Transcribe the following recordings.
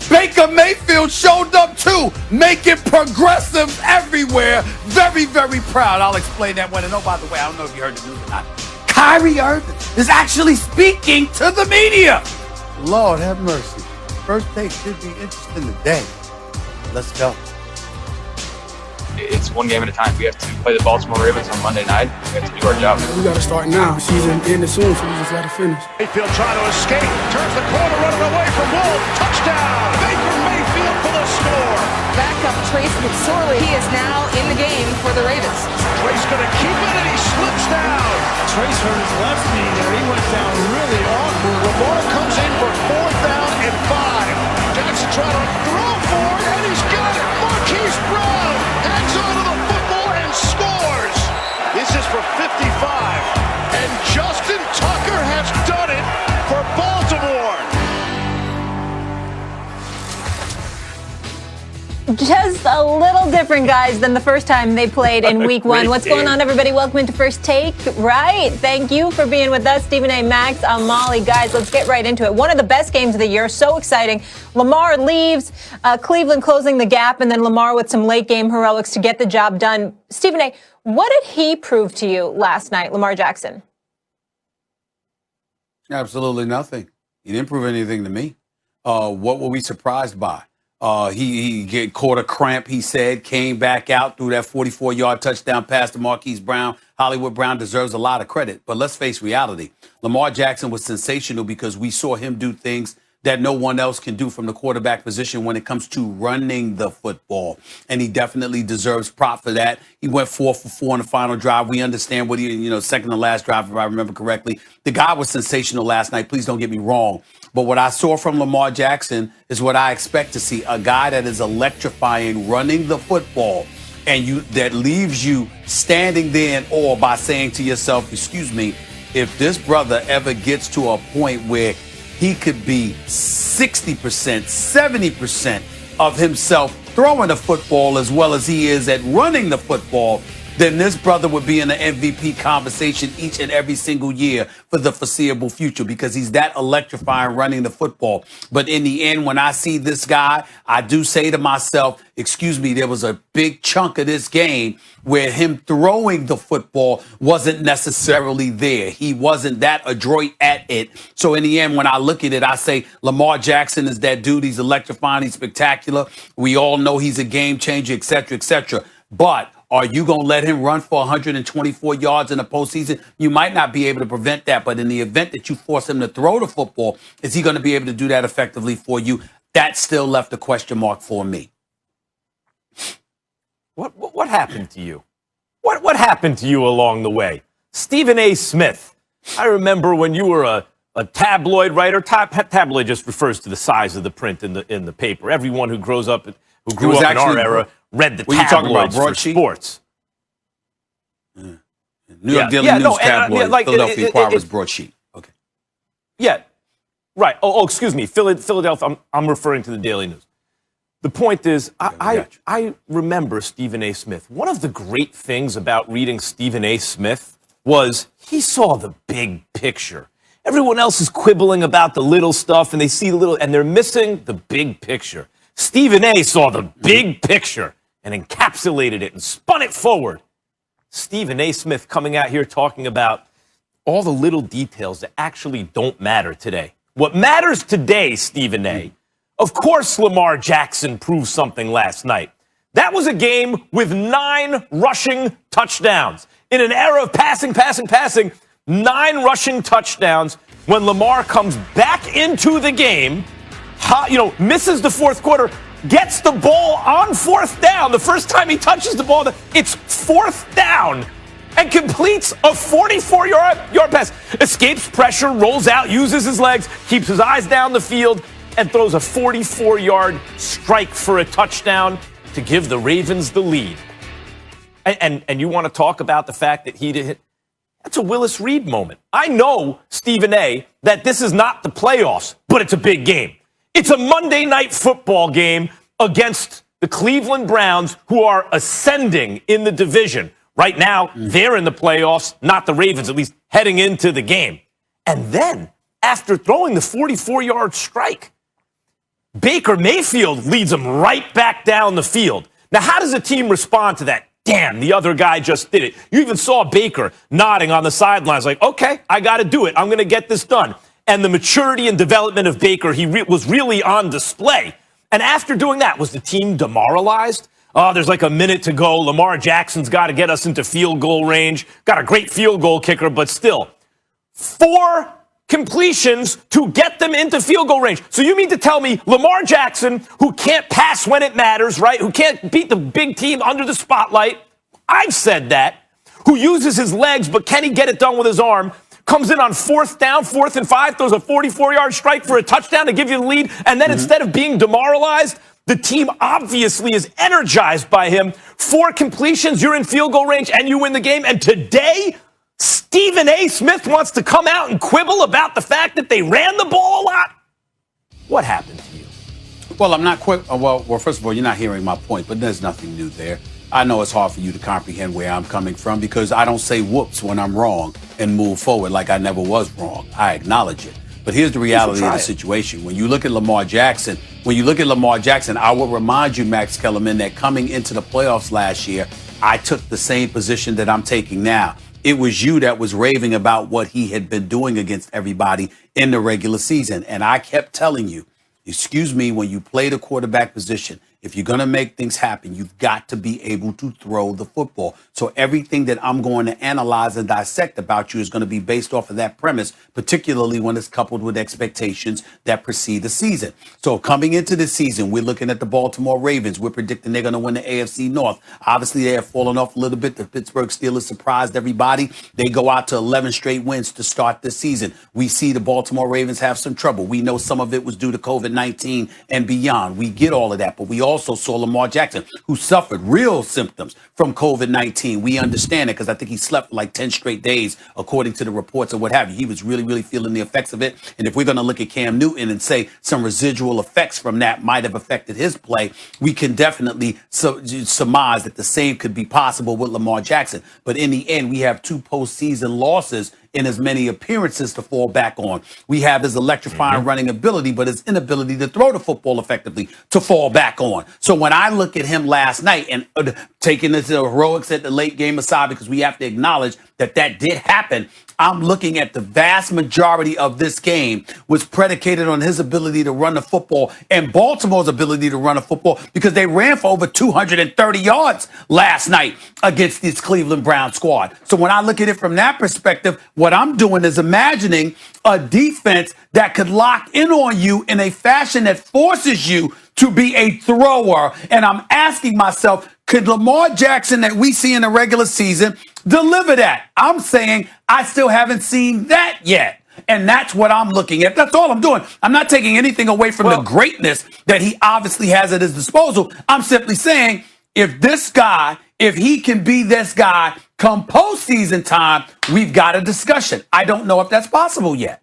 Baker Mayfield showed up too, making progressives everywhere very, very proud. I'll explain that when. And oh, by the way, I don't know if you heard the news or not. Kyrie Irving is actually speaking to the media. Lord have mercy. First take should be interesting today. Let's go. It's one game at a time. We have to play the Baltimore Ravens on Monday night. We have to do our job. We got to start now. Season ending soon, so we just got to finish. Mayfield trying to escape. Turns the corner, running away from Wolf. Touchdown! Baker Mayfield for the score. Backup Trace McSorley. He is now in the game for the Ravens. Trace going to keep it, and he slips down. Trace hurt his left knee there. He went down really awkward. Lamar comes in for 4th down and 5. Jackson trying to throw for it, and he's got it. Marquise Brown hangs on to the football and scores. This is for 55. And Justin Tucker has done it for Baltimore. Just a little different, guys, than the first time they played in week one. What's going on, everybody? Welcome into First Take. Right. Thank you for being with us. Stephen A. Max, I'm Molly. Guys, let's get right into it. One of the best games of the year. So exciting. Lamar leaves, Cleveland closing the gap, and then Lamar with some late game heroics to get the job done. Stephen A., what did he prove to you last night, Lamar Jackson? Absolutely nothing. He didn't prove anything to me. What were we surprised by? He caught a cramp, he said, came back out, threw that 44-yard touchdown pass to Marquise Brown. Hollywood Brown deserves a lot of credit. But let's face reality. Lamar Jackson was sensational because we saw him do things that no one else can do from the quarterback position when it comes to running the football. And he definitely deserves prop for that. He went 4 for 4 on the final drive. We understand what second to last drive, if I remember correctly. The guy was sensational last night. Please don't get me wrong. But what I saw from Lamar Jackson is what I expect to see. A guy that is electrifying, running the football, and that leaves you standing there in awe by saying to yourself, excuse me, if this brother ever gets to a point where he could be 60%, 70% of himself throwing the football as well as he is at running the football, then this brother would be in the MVP conversation each and every single year for the foreseeable future because he's that electrifying running the football. But in the end, when I see this guy, I do say to myself, excuse me, there was a big chunk of this game where him throwing the football wasn't necessarily there. He wasn't that adroit at it. So in the end, when I look at it, I say Lamar Jackson is that dude. He's electrifying. He's spectacular. We all know he's a game changer, et cetera, et cetera. But are you going to let him run for 124 yards in the postseason? You might not be able to prevent that, but in the event that you force him to throw the football, is he going to be able to do that effectively for you? That still left a question mark for me. What happened to you? What happened to you along the way? Stephen A. Smith. I remember when you were a tabloid writer. Tabloid just refers to the size of the print in the paper. Everyone who grew up in our era read the tabloids for sports. New York Daily News tabloid, Philadelphia Inquirer's broadsheet. Okay. Yeah, right. Oh, excuse me, Philadelphia. I'm referring to the Daily News. The point is, I remember Stephen A. Smith. One of the great things about reading Stephen A. Smith was he saw the big picture. Everyone else is quibbling about the little stuff, and they see the little, and they're missing the big picture. Stephen A. saw the big picture and encapsulated it and spun it forward. Stephen A. Smith coming out here talking about all the little details that actually don't matter today. What matters today, Stephen A., of course Lamar Jackson proved something last night. That was a game with 9 rushing touchdowns. In an era of passing, 9 rushing touchdowns. When Lamar comes back into the game, misses the fourth quarter, gets the ball on 4th down. The first time he touches the ball, it's 4th down, and completes a 44-yard pass. Escapes pressure, rolls out, uses his legs, keeps his eyes down the field, and throws a 44-yard strike for a touchdown to give the Ravens the lead. And you want to talk about the fact that he did. That's a Willis Reed moment. I know, Stephen A., that this is not the playoffs, but it's a big game. It's a Monday night football game against the Cleveland Browns, who are ascending in the division. Right now, they're in the playoffs, not the Ravens, at least heading into the game. And then, after throwing the 44-yard strike, Baker Mayfield leads them right back down the field. Now, how does a team respond to that? Damn, the other guy just did it. You even saw Baker nodding on the sidelines like, okay, I got to do it. I'm going to get this done. And the maturity and development of Baker, was really on display. And after doing that, was the team demoralized? Oh, there's like a minute to go. Lamar Jackson's got to get us into field goal range. Got a great field goal kicker, but still. 4 completions to get them into field goal range. So you mean to tell me Lamar Jackson, who can't pass when it matters, right? Who can't beat the big team under the spotlight, I've said that, who uses his legs, but can he get it done with his arm, comes in on 4th down, 4th and 5, throws a 44-yard strike for a touchdown to give you the lead, and then instead of being demoralized, the team obviously is energized by him. 4 completions, you're in field goal range, and you win the game. And today, Stephen A. Smith wants to come out and quibble about the fact that they ran the ball a lot. What happened to you? Well, I'm not quite. Well, first of all, you're not hearing my point, but there's nothing new there. I know it's hard for you to comprehend where I'm coming from because I don't say whoops when I'm wrong and move forward like I never was wrong. I acknowledge it. But here's the reality of the situation. When you look at Lamar Jackson, I will remind you, Max Kellerman, that coming into the playoffs last year, I took the same position that I'm taking now. It was you that was raving about what he had been doing against everybody in the regular season. And I kept telling you, excuse me, when you play the quarterback position, if you're going to make things happen, you've got to be able to throw the football. So everything that I'm going to analyze and dissect about you is going to be based off of that premise, particularly when it's coupled with expectations that precede the season. So coming into the season, we're looking at the Baltimore Ravens. We're predicting they're going to win the AFC North. Obviously, they have fallen off a little bit. The Pittsburgh Steelers surprised everybody. They go out to 11 straight wins to start the season. We see the Baltimore Ravens have some trouble. We know some of it was due to COVID-19 and beyond. We get all of that, but we also saw Lamar Jackson, who suffered real symptoms from COVID-19. We understand it because I think he slept for like 10 straight days, according to the reports or what have you. He was really, really feeling the effects of it. And if we're going to look at Cam Newton and say some residual effects from that might have affected his play, we can definitely surmise that the same could be possible with Lamar Jackson. But in the end, we have 2 postseason losses in as many appearances to fall back on. We have his electrifying running ability, but his inability to throw the football effectively to fall back on. So when I look at him last night and taking the heroics at the late game aside, because we have to acknowledge that that did happen, I'm looking at the vast majority of this game was predicated on his ability to run the football and Baltimore's ability to run the football because they ran for over 230 yards last night against this Cleveland Browns squad. So when I look at it from that perspective, what I'm doing is imagining a defense that could lock in on you in a fashion that forces you to be a thrower. And I'm asking myself, could Lamar Jackson that we see in the regular season deliver that? I'm saying I still haven't seen that yet. And that's what I'm looking at. That's all I'm doing. I'm not taking anything away from the greatness that he obviously has at his disposal. I'm simply saying if he can be this guy come postseason time, we've got a discussion. I don't know if that's possible yet.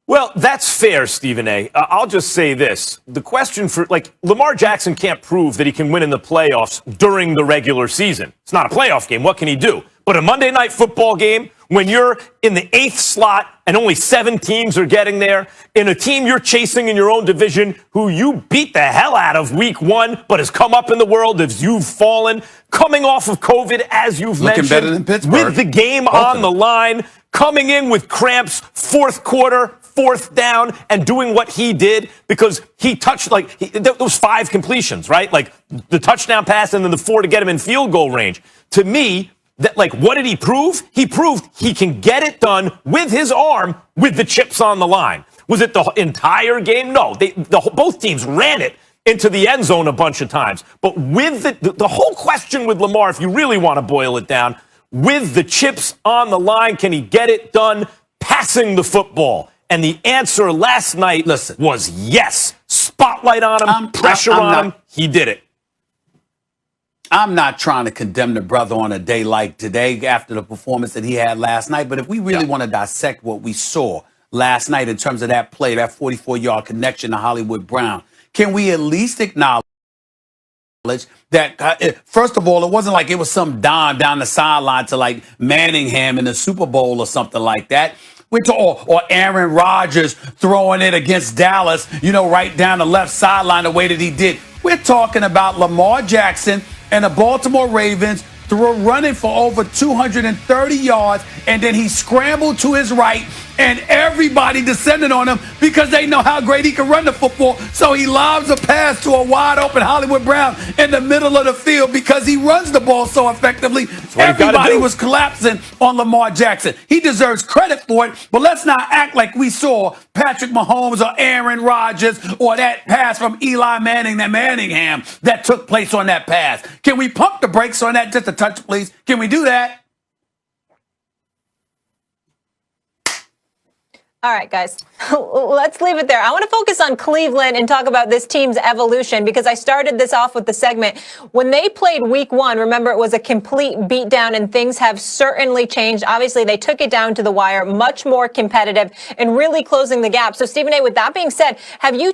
Well, that's fair, Stephen A. I'll just say this. The question for, Lamar Jackson can't prove that he can win in the playoffs during the regular season. It's not a playoff game. What can he do? But a Monday Night Football game, when you're in the 8th slot and only 7 teams are getting there, in a team you're chasing in your own division who you beat the hell out of week 1, but has come up in the world as you've fallen, coming off of COVID, as you've mentioned, better than Pittsburgh. with the game on the line, coming in with cramps, 4th quarter, 4th down, and doing what he did because he touched, those 5 completions, right? Like the touchdown pass and then the 4 to get him in field goal range. To me, what did he prove? He proved he can get it done with his arm with the chips on the line. Was it the entire game? No. Both teams ran it into the end zone a bunch of times. But with the whole question with Lamar, if you really want to boil it down, with the chips on the line, can he get it done passing the football? And the answer last night was yes. Spotlight on him, pressure on him. He did it. I'm not trying to condemn the brother on a day like today after the performance that he had last night. But if we really want to dissect what we saw last night in terms of that play, that 44-yard connection to Hollywood Brown, can we at least acknowledge that, first of all, it wasn't like it was some dime down the sideline to like Manningham in the Super Bowl or something like that. Or Aaron Rodgers throwing it against Dallas, right down the left sideline the way that he did. We're talking about Lamar Jackson and the Baltimore Ravens running for over 230 yards, and then he scrambled to his right, and everybody descended on him because they know how great he can run the football. So he lobs a pass to a wide-open Hollywood Brown in the middle of the field because he runs the ball so effectively. Everybody was collapsing on Lamar Jackson. He deserves credit for it, but let's not act like we saw Patrick Mahomes or Aaron Rodgers or that pass from Eli Manning, that Manningham that took place on that pass. Can we pump the brakes on that just a touch, please? Can we do that? All right, guys, let's leave it there. I want to focus on Cleveland and talk about this team's evolution because I started this off with the segment. When they played week one, remember, it was a complete beatdown and things have certainly changed. Obviously, they took it down to the wire, much more competitive and really closing the gap. So, Stephen A., with that being said, have you